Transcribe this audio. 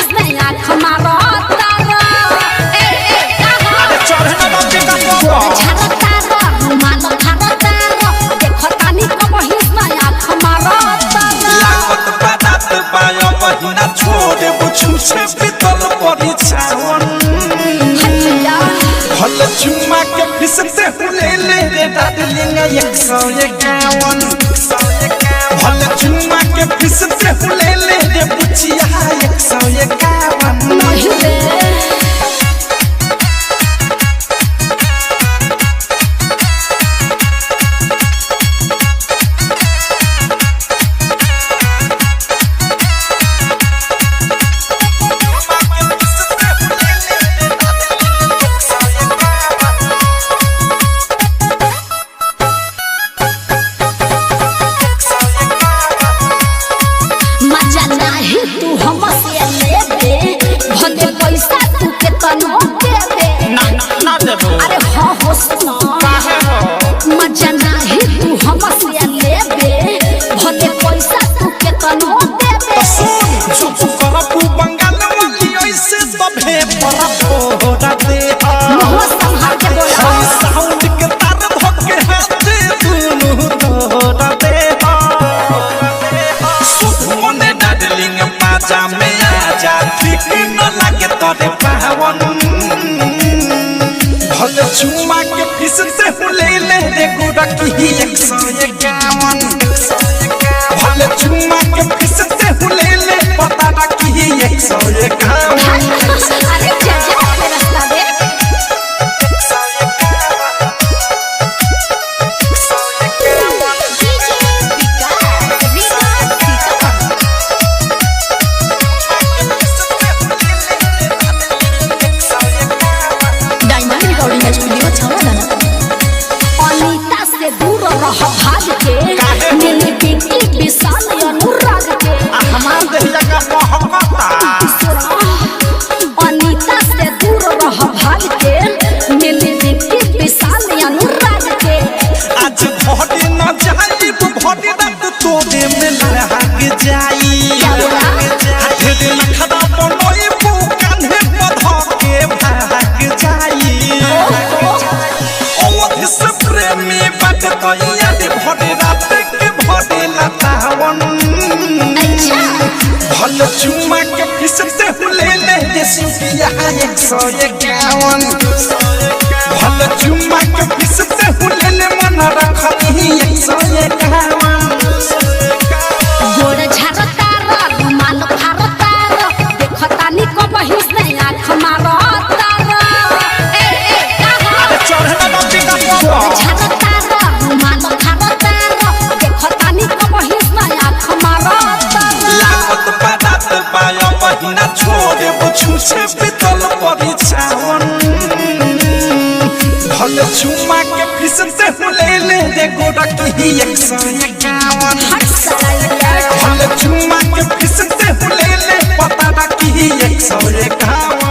हिस्से आँख मारता ए अरे चढ़ना बच्चे का पोको झरता रुमाल धरता देखो तानी कब हिस्से आँख मारता लागत बात बायो महीना छोड़े बुझू से बीतल पड़ी छावन हल चुम्मा के फिसते ले रे डार्लिंग 151 हल चुम्मा के फिसते ले रे बुचिया 151 नहीं रे अरे हाँ हो सुना मजा नहीं तू हमसे लेबे भले पैसा तू के तनो देबे चुप करबू बंगाल वाली ऐसे सभे पर फोड़ा दे मुंह संभाल के बोला साउंड के तार धके हाथे दुनु तोड़ा दे सुधुने डार्लिंग पाजा में आजा ठीक न लगे तोरे पावन भले चुम्मा के फिसते ले रे गुड़की 151 भले चुम्मा के फिसते ले पता रखी 151 अरे चाचा अपने रास्ता दे अनीता से दूर रह भाग के मिली बिकी विशाल अनुराग के हमार देहिया का मोहब्बता अनीता से दूर रह भाग के मिली बिकी विशाल अनुराग के आज भोटे न जाई भोटे रात तोरे में लहक जाई हाथे दिन खड़ा बनोई कान्हे पध के भाग जाई अवधि से प्रेमी बात कहिया दे भोटे रात के भोटे लतावन भले चुम्मा के फिसते ले रे सुखिया 151 भले चुम्मा के फिसते ले मन रखनी 151 गोड़ झरता रुमाल भरता देखो तानी कब हिस्से आँख मारता अरे चढ़ना बच्चे का पोको झरता रुमाल धरता देखो तानी कब हिस्से आँख मारता लागत बात बायो महीना छोड़े बुझू से बीतल पड़ी छावन भले चुम्मा के फिसते ले रे गुड़की 151 भले चुम्मा के फिसते ले पता रखी 151